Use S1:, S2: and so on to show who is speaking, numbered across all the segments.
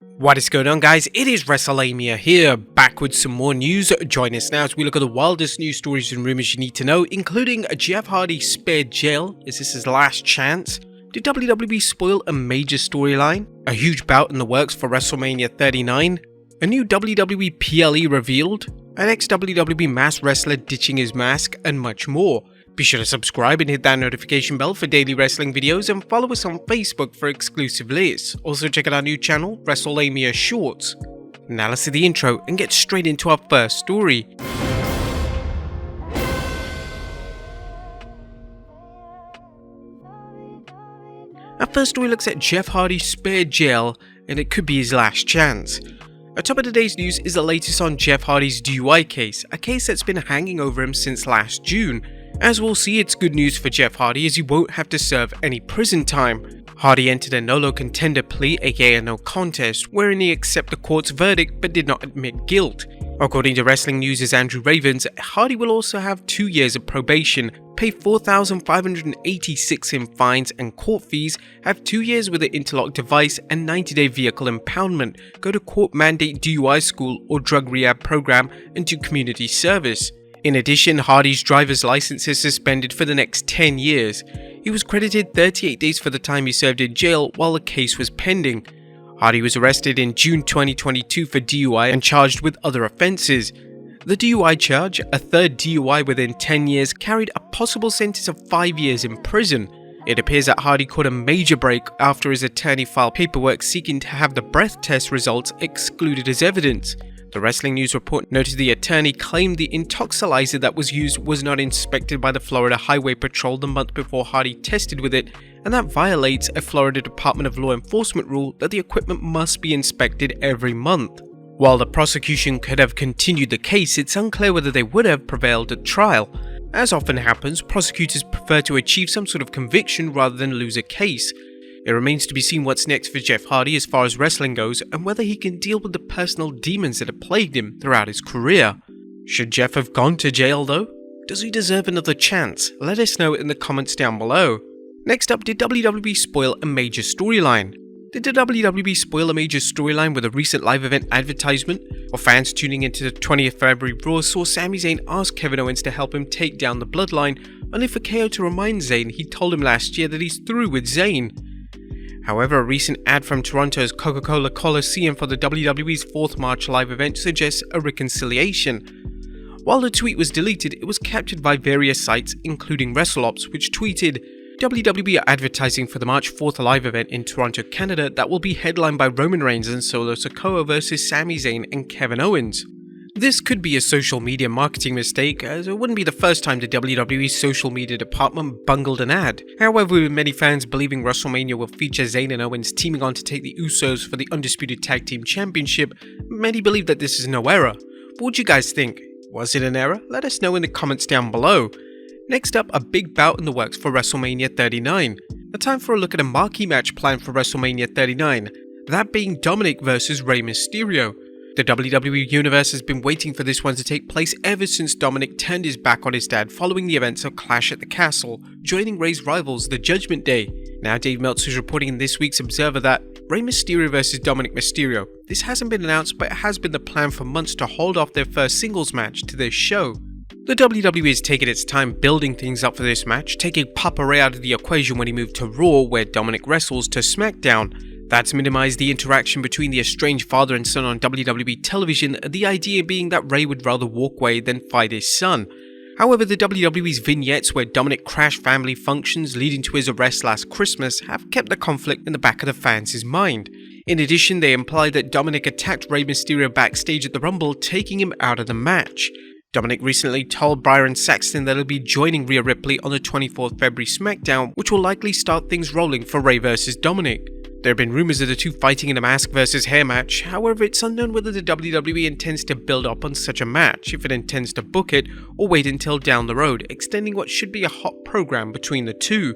S1: What is going on, guys? It is Wrestlelamia here, back with some more news. Join us now as we look at the wildest news stories and rumors you need to know, including Jeff Hardy spared jail. Is this his last chance? Did WWE spoil a major storyline? A huge bout in the works for WrestleMania 39? A new WWE PLE revealed? An ex-WWE masked wrestler ditching his mask, and much more. Be sure to subscribe and hit that notification bell for daily wrestling videos, and follow us on Facebook for exclusive lists. Also check out our new channel, Wrestlelamia Shorts. Now let's see the intro and get straight into our first story. Our first story looks at Jeff Hardy spared jail, and it could be his last chance. Atop of today's news is the latest on Jeff Hardy's DUI case, a case that's been hanging over him since last June. As we'll see, it's good news for Jeff Hardy as he won't have to serve any prison time. Hardy entered a no contender plea, aka a no contest, wherein he accepted the court's verdict but did not admit guilt. According to Wrestling News' Andrew Ravens, Hardy will also have 2 years of probation, pay $4,586 in fines and court fees, have 2 years with an interlock device and 90-day vehicle impoundment, go to court mandate DUI school or drug rehab program, and do community service. In addition, Hardy's driver's license is suspended for the next 10 years. He was credited 38 days for the time he served in jail while the case was pending. Hardy was arrested in June 2022 for DUI and charged with other offences. The DUI charge, a third DUI within 10 years, carried a possible sentence of 5 years in prison. It appears that Hardy caught a major break after his attorney filed paperwork seeking to have the breath test results excluded as evidence. The Wrestling News report noted the attorney claimed the intoxilizer that was used was not inspected by the Florida Highway Patrol the month before Hardy tested with it, and that violates a Florida Department of Law Enforcement rule that the equipment must be inspected every month. While the prosecution could have continued the case, it's unclear whether they would have prevailed at trial. As often happens, prosecutors prefer to achieve some sort of conviction rather than lose a case. It remains to be seen what's next for Jeff Hardy as far as wrestling goes, and whether he can deal with the personal demons that have plagued him throughout his career. Should Jeff have gone to jail though? Does he deserve another chance? Let us know in the comments down below. Next up, did WWE spoil a major storyline? Did the WWE spoil a major storyline with a recent live event advertisement? Or fans tuning into the 20th February Raw saw Sami Zayn ask Kevin Owens to help him take down the Bloodline, only for KO to remind Zayn he told him last year that he's through with Zayn. However, a recent ad from Toronto's Coca-Cola Coliseum for the WWE's 4th March live event suggests a reconciliation. While the tweet was deleted, it was captured by various sites, including WrestleOps, which tweeted, WWE are advertising for the March 4th live event in Toronto, Canada that will be headlined by Roman Reigns and Solo Sikoa vs Sami Zayn and Kevin Owens. This could be a social media marketing mistake, as it wouldn't be the first time the WWE's social media department bungled an ad. However, with many fans believing WrestleMania will feature Zayn and Owens teaming on to take the Usos for the Undisputed Tag Team Championship, many believe that this is no error. But what do you guys think? Was it an error? Let us know in the comments down below. Next up, a big bout in the works for WrestleMania 39. A time for a look at a marquee match planned for WrestleMania 39, that being Dominic vs Rey Mysterio. The WWE Universe has been waiting for this one to take place ever since Dominic turned his back on his dad following the events of Clash at the Castle, joining Rey's rivals, the Judgment Day. Now Dave Meltzer is reporting in this week's Observer that Rey Mysterio vs Dominic Mysterio. This hasn't been announced, but it has been the plan for months to hold off their first singles match to this show. The WWE has taken its time building things up for this match, taking Papa Rey out of the equation when he moved to Raw, where Dominic wrestles, to SmackDown. That's minimized the interaction between the estranged father and son on WWE television, the idea being that Rey would rather walk away than fight his son. However, the WWE's vignettes where Dominic crashed family functions leading to his arrest last Christmas have kept the conflict in the back of the fans' mind. In addition, they imply that Dominic attacked Rey Mysterio backstage at the Rumble, taking him out of the match. Dominic recently told Byron Saxton that he'll be joining Rhea Ripley on the 24th February SmackDown, which will likely start things rolling for Rey vs Dominic. There have been rumours of the two fighting in a mask versus hair match, however it's unknown whether the WWE intends to build up on such a match, if it intends to book it, or wait until down the road, extending what should be a hot program between the two.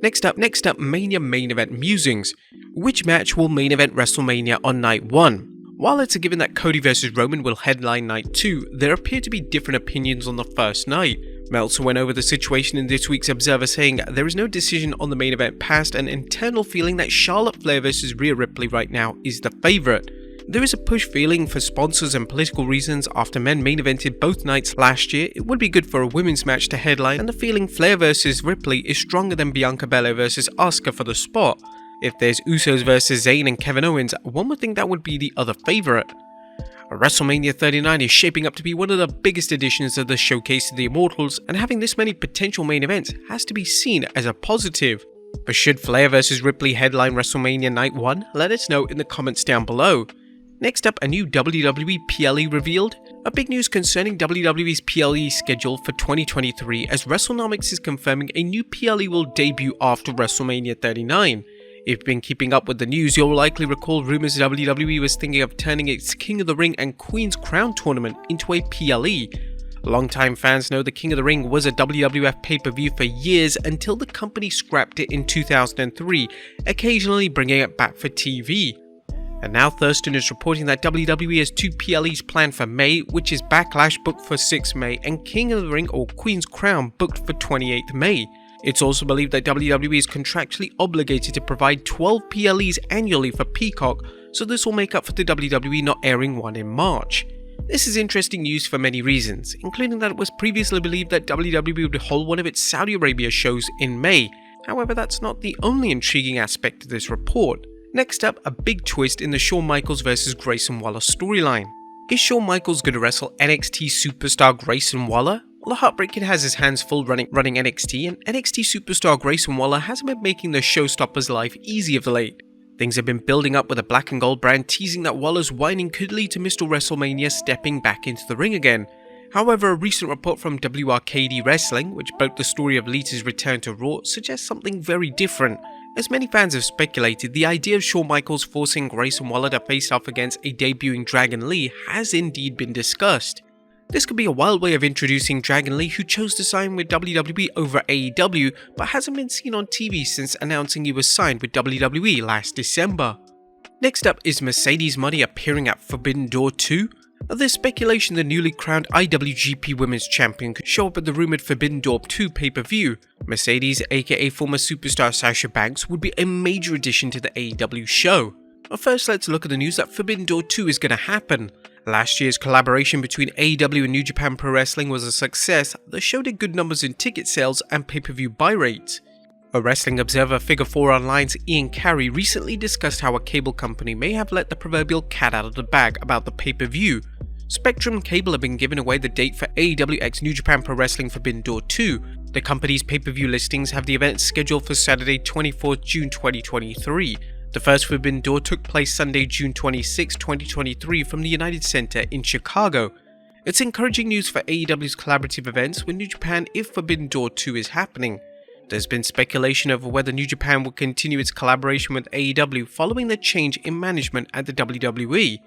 S1: Next up, Mania main event Musings. Which match will main event WrestleMania on night 1? While it's a given that Cody vs Roman will headline night 2, there appear to be different opinions on the first night. Meltzer went over the situation in this week's Observer, saying there is no decision on the main event past an internal feeling that Charlotte Flair vs Rhea Ripley right now is the favourite. There is a push feeling for sponsors and political reasons after men main evented both nights last year. It would be good for a women's match to headline, and the feeling Flair vs Ripley is stronger than Bianca Belair vs Asuka for the spot. If there's Usos vs Zayn and Kevin Owens, one would think that would be the other favourite. WrestleMania 39 is shaping up to be one of the biggest editions of the showcase of the Immortals, and having this many potential main events has to be seen as a positive. But should Flair vs Ripley headline WrestleMania Night 1? Let us know in the comments down below. Next up, a new WWE PLE revealed. A big news concerning WWE's PLE schedule for 2023, as WrestleNomics is confirming a new PLE will debut after WrestleMania 39. If you've been keeping up with the news, you'll likely recall rumors WWE was thinking of turning its King of the Ring and Queen's Crown tournament into a PLE. Longtime fans know the King of the Ring was a WWF pay-per-view for years until the company scrapped it in 2003, occasionally bringing it back for TV. And now Thurston is reporting that WWE has two PLEs planned for May, which is Backlash booked for 6 May and King of the Ring or Queen's Crown booked for 28th May. It's also believed that WWE is contractually obligated to provide 12 PLEs annually for Peacock, so this will make up for the WWE not airing one in March. This is interesting news for many reasons, including that it was previously believed that WWE would hold one of its Saudi Arabia shows in May. However, that's not the only intriguing aspect of this report. Next up, a big twist in the Shawn Michaels vs Grayson Waller storyline. Is Shawn Michaels going to wrestle NXT superstar Grayson Waller? Well, the Heartbreak Kid has his hands full running NXT, and NXT superstar Grayson Waller hasn't been making the showstopper's life easy of late. Things have been building up with a black and gold brand teasing that Waller's whining could lead to Mr. WrestleMania stepping back into the ring again. However, a recent report from WRKD Wrestling, which broke the story of Lita's return to Raw, suggests something very different. As many fans have speculated, the idea of Shawn Michaels forcing Grayson Waller to face off against a debuting Dragon Lee has indeed been discussed. This could be a wild way of introducing Dragon Lee, who chose to sign with WWE over AEW but hasn't been seen on TV since announcing he was signed with WWE last December. Next up is Mercedes Moné appearing at Forbidden Door 2. There's speculation the newly crowned IWGP Women's Champion could show up at the rumoured Forbidden Door 2 pay-per-view. Mercedes, aka former superstar Sasha Banks, would be a major addition to the AEW show. But first, let's look at the news that Forbidden Door 2 is going to happen. Last year's collaboration between AEW and New Japan Pro Wrestling was a success. The show did good numbers in ticket sales and pay-per-view buy rates. A Wrestling Observer Figure 4 Online's Ian Carey recently discussed how a cable company may have let the proverbial cat out of the bag about the pay-per-view. Spectrum Cable have been giving away the date for AEW x New Japan Pro Wrestling Forbidden Door 2. The company's pay-per-view listings have the event scheduled for Saturday 24th June 2023. The first Forbidden Door took place Sunday, June 26, 2023 from the United Center in Chicago. It's encouraging news for AEW's collaborative events with New Japan if Forbidden Door 2 is happening. There's been speculation over whether New Japan will continue its collaboration with AEW following the change in management at the WWE.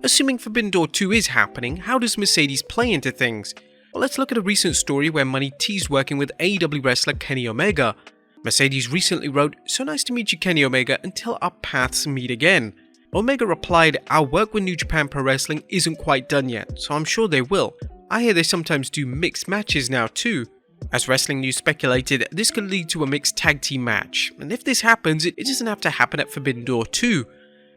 S1: Assuming Forbidden Door 2 is happening, how does Mercedes play into things? Well, let's look at a recent story where Money teased working with AEW wrestler Kenny Omega. Mercedes recently wrote, "So nice to meet you, Kenny Omega, until our paths meet again." Omega replied, "Our work with New Japan Pro Wrestling isn't quite done yet, so I'm sure they will. I hear they sometimes do mixed matches now too." As Wrestling News speculated, this could lead to a mixed tag team match, and if this happens, it doesn't have to happen at Forbidden Door 2.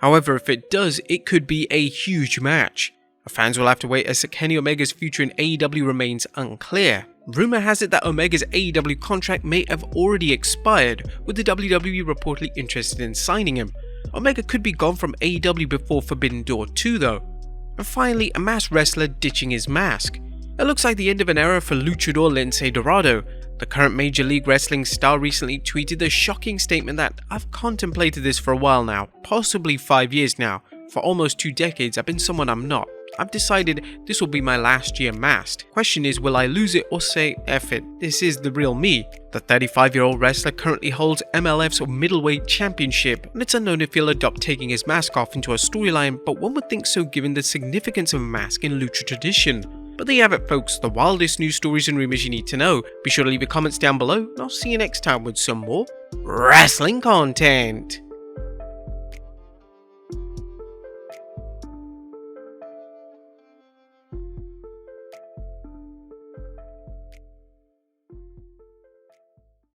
S1: However, if it does, it could be a huge match. Fans will have to wait as Kenny Omega's future in AEW remains unclear. Rumour has it that Omega's AEW contract may have already expired, with the WWE reportedly interested in signing him. Omega could be gone from AEW before Forbidden Door 2 though. And finally, a masked wrestler ditching his mask. It looks like the end of an era for luchador Lince Dorado. The current Major League Wrestling star recently tweeted the shocking statement that "I've contemplated this for a while now, possibly 5 years now. For almost 2 decades I've been someone I'm not. I've decided this will be my last year masked. Question is, will I lose it or say, F it, this is the real me?" The 35-year-old wrestler currently holds MLF's middleweight championship, and it's unknown if he'll adopt taking his mask off into a storyline, but one would think so given the significance of a mask in lucha tradition. But there you have it folks, the wildest news stories and rumors you need to know. Be sure to leave your comments down below, and I'll see you next time with some more wrestling content.